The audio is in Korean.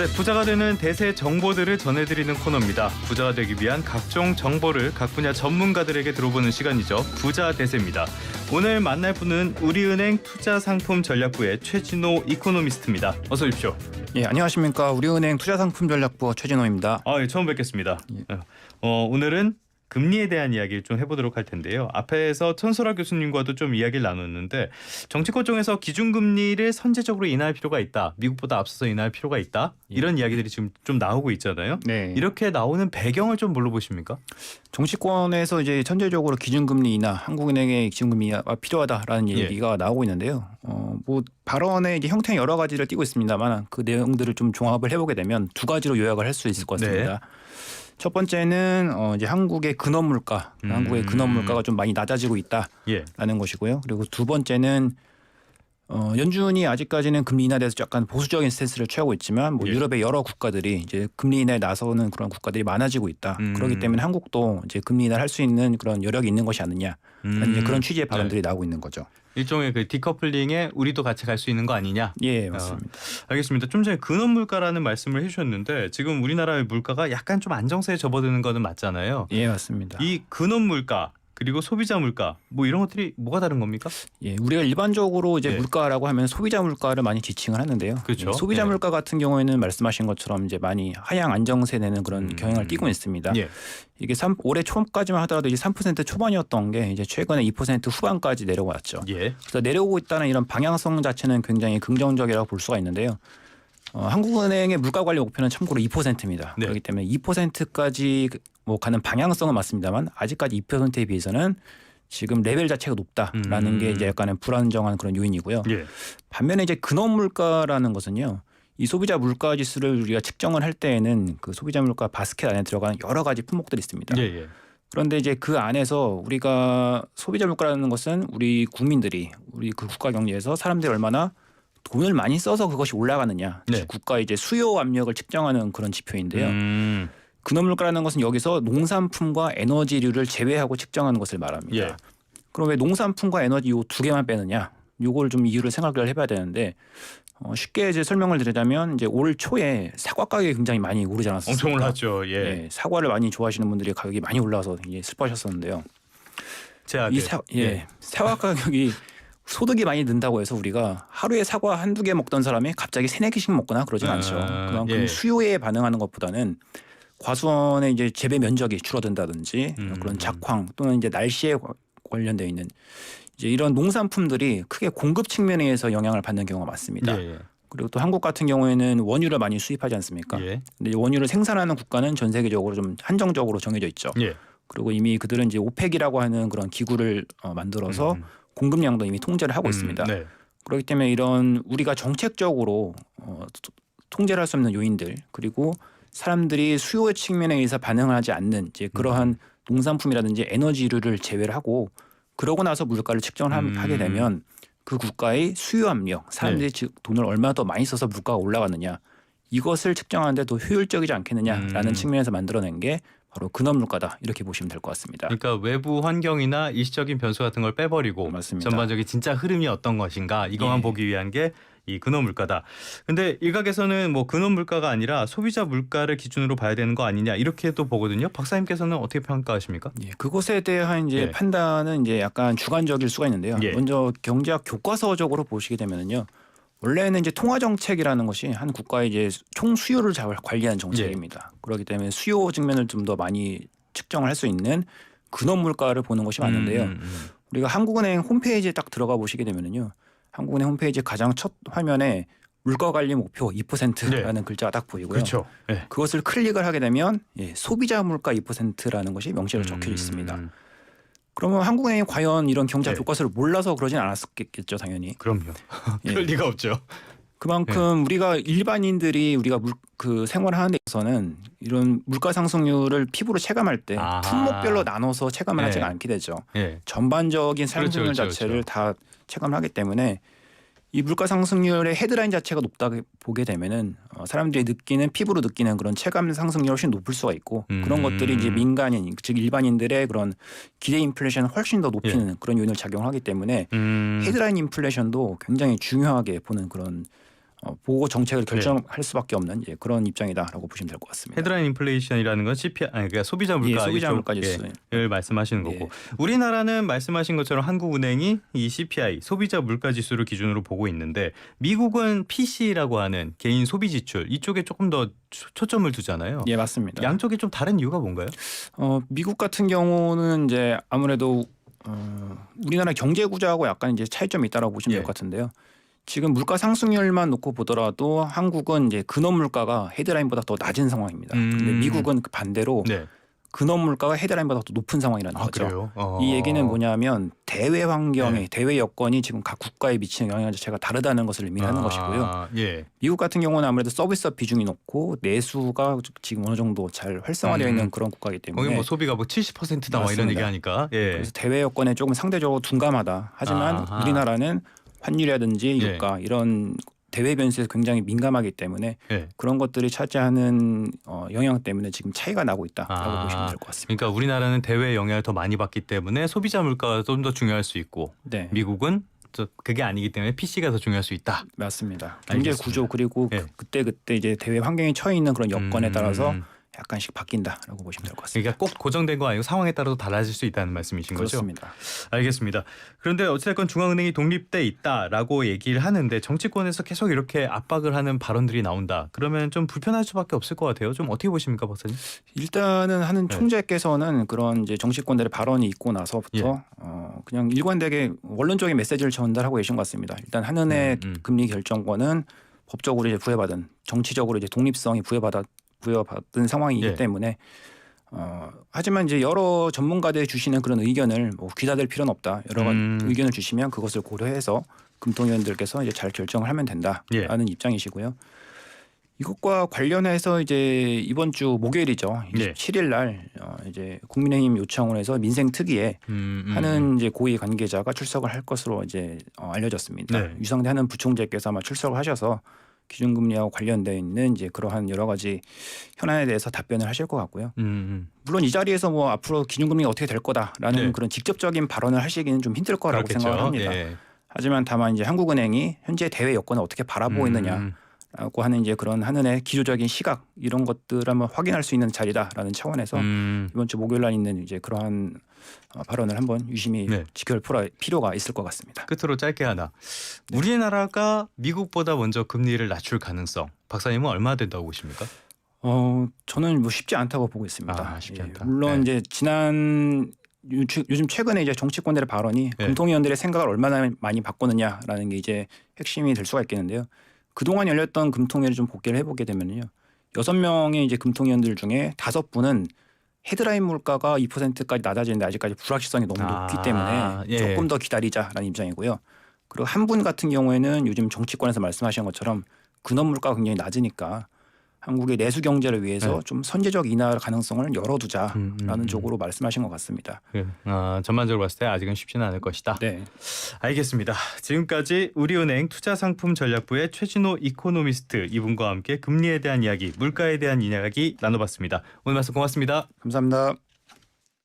네, 부자가 되는 대세 정보들을 전해드리는 코너입니다. 부자가 되기 위한 각종 정보를 각 분야 전문가들에게 들어보는 시간이죠. 부자 대세입니다. 오늘 만날 분은 우리은행 투자상품전략부의 최진호 이코노미스트입니다. 어서 오십시오. 예, 안녕하십니까. 우리은행 투자상품전략부 최진호입니다. 예, 처음 뵙겠습니다. 오늘은 금리에 대한 이야기를 좀 해보도록 할 텐데요. 앞에서 천소라 교수님과도 좀 이야기를 나눴는데 정치권 쪽에서 기준금리를 선제적으로 인하할 필요가 있다. 미국보다 앞서서 인하할 필요가 있다. 이런 이야기들이 지금 좀 나오고 있잖아요. 네. 이렇게 나오는 배경을 좀 뭘로 보십니까? 정치권에서 이제 선제적으로 기준금리 인하, 한국은행의 기준금리 인하가 필요하다라는 얘기가 나오고 있는데요. 뭐 발언의 이제 형태 여러 가지를 띠고 있습니다만 그 내용들을 좀 종합을 해보게 되면 두 가지로 요약을 할 수 있을 것 같습니다. 첫 번째는 이제 한국의 근원 물가, 한국의 근원 물가가 좀 많이 낮아지고 있다라는 것이고요. 그리고 두 번째는 연준이 아직까지는 금리 인하에 대해서 약간 보수적인 스탠스를 취하고 있지만 뭐 유럽의 여러 국가들이 이제 금리 인하에 나서는 그런 국가들이 많아지고 있다. 그렇기 때문에 한국도 이제 금리 인하를 할 수 있는 그런 여력이 있는 것이 아니냐. 이제 그런 취지의 발언들이 나오고 있는 거죠. 일종의 그 디커플링에 우리도 같이 갈 수 있는 거 아니냐? 예, 맞습니다. 알겠습니다. 좀 전에 근원 물가라는 말씀을 해주셨는데 지금 우리나라의 물가가 약간 좀 안정세에 접어드는 거는 맞잖아요. 예, 맞습니다. 이 근원 물가 그리고 소비자 물가 뭐 이런 것들이 뭐가 다른 겁니까? 예, 우리가 일반적으로 이제 물가라고 하면 소비자 물가를 많이 지칭을 하는데요. 그렇죠. 소비자 물가 같은 경우에는 말씀하신 것처럼 이제 많이 하향 안정세 되는 그런 경향을 띠고 있습니다. 이게 올해 초까지만 하더라도 이제 3% 초반이었던 게 이제 최근에 2% 후반까지 내려왔죠. 그래서 내려오고 있다는 이런 방향성 자체는 굉장히 긍정적이라고 볼 수가 있는데요. 한국은행의 물가 관리 목표는 참고로 2%입니다. 그렇기 때문에 2%까지 뭐 가는 방향성은 맞습니다만 아직까지 2%에 비해서는 지금 레벨 자체가 높다라는 게 이제 약간은 불안정한 그런 요인이고요. 반면에 이제 근원 물가라는 것은요. 이 소비자 물가 지수를 우리가 측정을 할 때에는 그 소비자 물가 바스켓 안에 들어가는 여러 가지 품목들이 있습니다. 그런데 이제 그 안에서 우리가 소비자 물가라는 것은 우리 국민들이 우리 그 국가 경제에서 사람들이 얼마나 돈을 많이 써서 그것이 올라가느냐. 즉 국가의 이제 수요 압력을 측정하는 그런 지표인데요. 근원 물가라는 것은 여기서 농산품과 에너지류를 제외하고 측정하는 것을 말합니다. 그럼 왜 농산품과 에너지 이 두 개만 빼느냐? 요걸 좀 이유를 생각을 해봐야 되는데 쉽게 이제 설명을 드리자면 이제 올 초에 사과 가격이 굉장히 많이 오르지 않았습니까? 엄청 올랐죠. 사과를 많이 좋아하시는 분들이 가격이 많이 올라서 이제 슬퍼하셨었는데요. 사과 가격이 소득이 많이 는다고 해서 우리가 하루에 사과 한두 개 먹던 사람이 갑자기 3-4개씩 먹거나 그러진 않죠. 그만큼 수요에 반응하는 것보다는 과수원의 이제 재배 면적이 줄어든다든지 그런 작황 또는 이제 날씨에 관련되어 있는 이제 이런 농산품들이 크게 공급 측면에 의해서 영향을 받는 경우가 많습니다. 그리고 또 한국 같은 경우에는 원유를 많이 수입하지 않습니까? 근데 원유를 생산하는 국가는 전 세계적으로 좀 한정적으로 정해져 있죠. 그리고 이미 그들은 이제 오펙이라고 하는 그런 기구를 만들어서 공급량도 이미 통제를 하고 있습니다. 그렇기 때문에 이런 우리가 정책적으로 통제를 할 수 없는 요인들 그리고 사람들이 수요의 측면에 의해서 반응을 하지 않는 이제 그러한 농산품이라든지 에너지류를 제외를 하고 그러고 나서 물가를 측정을 하게 되면 그 국가의 수요 압력, 사람들이 돈을 얼마나 더 많이 써서 물가가 올라가느냐 이것을 측정하는데 더 효율적이지 않겠느냐라는 측면에서 만들어낸 게 바로 근원 물가다 이렇게 보시면 될 것 같습니다. 그러니까 외부 환경이나 일시적인 변수 같은 걸 빼버리고 전반적인 진짜 흐름이 어떤 것인가 이것만 보기 위한 게 이 근원 물가다. 근데 일각에서는 뭐 근원 물가가 아니라 소비자 물가를 기준으로 봐야 되는 거 아니냐 이렇게도 보거든요. 박사님께서는 어떻게 평가하십니까? 그것에 대한 이제 판단은 이제 약간 주관적일 수가 있는데요. 먼저 경제학 교과서적으로 보시게 되면은요. 원래는 이제 통화 정책이라는 것이 한 국가의 이제 총 수요를 잘 관리하는 정책입니다. 그렇기 때문에 수요 측면을 좀 더 많이 측정을 할 수 있는 근원 물가를 보는 것이 맞는데요. 우리가 한국은행 홈페이지에 딱 들어가 보시게 되면은요. 한국은행 홈페이지 가장 첫 화면에 물가 관리 목표 2%라는 글자가 딱 보이고요. 그것을 클릭을 하게 되면 소비자 물가 2%라는 것이 명시로 적혀 있습니다. 그러면 한국은행이 과연 이런 경제학 교과서를 몰라서 그러진 않았겠죠, 당연히. 그럼요. 그럴 리가 없죠. 그만큼 우리가 일반인들이 우리가 그 생활하는 데 있어서는 이런 물가 상승률을 피부로 체감할 때 품목별로 나눠서 체감을 하지 않게 되죠. 전반적인 상승률 자체를 다 체감을 하기 때문에 이 물가 상승률의 헤드라인 자체가 높다고 보게 되면은 사람들이 느끼는 피부로 느끼는 그런 체감 상승률이 훨씬 높을 수가 있고 그런 것들이 이제 민간인 즉 일반인들의 그런 기대 인플레이션을 훨씬 더 높이는 그런 요인을 작용하기 때문에 헤드라인 인플레이션도 굉장히 중요하게 보는 그런 보고 정책을 결정할 수밖에 없는 그런 입장이다라고 보시면 될 것 같습니다. 헤드라인 인플레이션이라는 건 CPI, 그러니까 소비자 물가 소비자 물가 지수를 말씀하시는 거고, 우리나라는 말씀하신 것처럼 한국은행이 이 CPI 소비자 물가 지수를 기준으로 보고 있는데 미국은 PC라고 하는 개인 소비 지출 이쪽에 조금 더 초점을 두잖아요. 예, 맞습니다. 양쪽이 좀 다른 이유가 뭔가요? 미국 같은 경우는 이제 아무래도 우리나라 경제 구조하고 약간 이제 차이점이 있다라고 보시면 될 것 같은데요. 지금 물가 상승률만 놓고 보더라도 한국은 이제 근원 물가가 헤드라인보다 더 낮은 상황입니다. 근데 미국은 반대로 근원 물가가 헤드라인보다 더 높은 상황이라는 거죠. 그래요? 이 얘기는 뭐냐면 대외 환경에 대외 여건이 지금 각 국가에 미치는 영향 자체가 다르다는 것을 의미하는 것이고요. 미국 같은 경우는 아무래도 서비스업 비중이 높고 내수가 지금 어느 정도 잘 활성화되어 있는 그런 국가이기 때문에 거기 뭐 소비가 뭐 70%다 뭐 이런 얘기하니까 그래서 대외 여건에 조금 상대적으로 둔감하다. 하지만 우리나라는 환율이라든지 유가 이런 대외 변수에 굉장히 민감하기 때문에 그런 것들이 차지하는 영향 때문에 지금 차이가 나고 있다라고 보시면 될 것 같습니다. 그러니까 우리나라는 대외 영향을 더 많이 받기 때문에 소비자 물가가 좀 더 중요할 수 있고 미국은 그게 아니기 때문에 PC가 더 중요할 수 있다. 맞습니다. 경제 구조 그리고 그때 이제 대외 환경에 처해 있는 그런 여건에 따라서 약간씩 바뀐다라고 보시면 될 것 같습니다. 그러니까 꼭 고정된 거 아니고 상황에 따라서 달라질 수 있다는 말씀이신 거죠? 그렇습니다. 알겠습니다. 그런데 어찌됐건 중앙은행이 독립돼 있다라고 얘기를 하는데 정치권에서 계속 이렇게 압박을 하는 발언들이 나온다. 그러면 좀 불편할 수밖에 없을 것 같아요. 좀 어떻게 보십니까, 박사님? 일단은 하는 총재께서는 그런 이제 정치권들의 발언이 있고 나서부터 그냥 일관되게 원론적인 메시지를 전달하고 계신 것 같습니다. 일단 한은의 금리 결정권은 법적으로 이제 부여받은 정치적으로 이제 독립성이 부여받은 상황이기 때문에 하지만 이제 여러 전문가들이 주시는 그런 의견을 뭐 귀다될 필요는 없다. 여러 의견을 주시면 그것을 고려해서 금통위원들께서 이제 잘 결정을 하면 된다라는 입장이시고요. 이것과 관련해서 이제 이번 주 목요일이죠. 27일 날 이제 국민의힘 요청을 해서 민생특위에 하는 이제 고위 관계자가 출석을 할 것으로 이제 알려졌습니다. 유상대 하는 부총재께서 아마 출석을 하셔서 기준금리하고 관련되어 있는 이제 그러한 여러 가지 현안에 대해서 답변을 하실 것 같고요. 물론 이 자리에서 뭐 앞으로 기준금리가 어떻게 될 거다라는 그런 직접적인 발언을 하시기는 좀 힘들 거라고 생각을 합니다. 하지만 다만 이제 한국은행이 현재 대외 여건을 어떻게 바라보고 있느냐라고 하는 이제 그런 한은의 기조적인 시각 이런 것들을 한번 확인할 수 있는 자리다라는 차원에서 이번 주 목요일 날 있는 이제 그러한 발언을 한번 유심히 지켜볼 필요가 있을 것 같습니다. 끝으로 짧게 하나. 우리나라가 미국보다 먼저 금리를 낮출 가능성 박사님은 얼마나 된다고 보십니까? 저는 뭐 쉽지 않다고 보고 있습니다. 쉽지 않다. 물론 이제 요즘 최근에 이제 정치권들의 발언이 금통위원들의 생각을 얼마나 많이 바꾸느냐라는 게 이제 핵심이 될 수가 있겠는데요. 그동안 열렸던 금통위를 좀 복귀를 해보게 되면요. 6명의 이제 금통위원들 중에 5분은 헤드라인 물가가 2%까지 낮아지는데 아직까지 불확실성이 너무 높기 때문에 조금 더 기다리자라는 입장이고요. 그리고 한 분 같은 경우에는 요즘 정치권에서 말씀하신 것처럼 근원 물가가 굉장히 낮으니까 한국의 내수 경제를 위해서 좀 선제적 인하 가능성을 열어두자라는 쪽으로 말씀하신 것 같습니다. 전반적으로 봤을 때 아직은 쉽지는 않을 것이다. 알겠습니다. 지금까지 우리은행 투자상품전략부의 최진호 이코노미스트 이분과 함께 금리에 대한 이야기, 물가에 대한 이야기 나눠봤습니다. 오늘 말씀 고맙습니다. 감사합니다.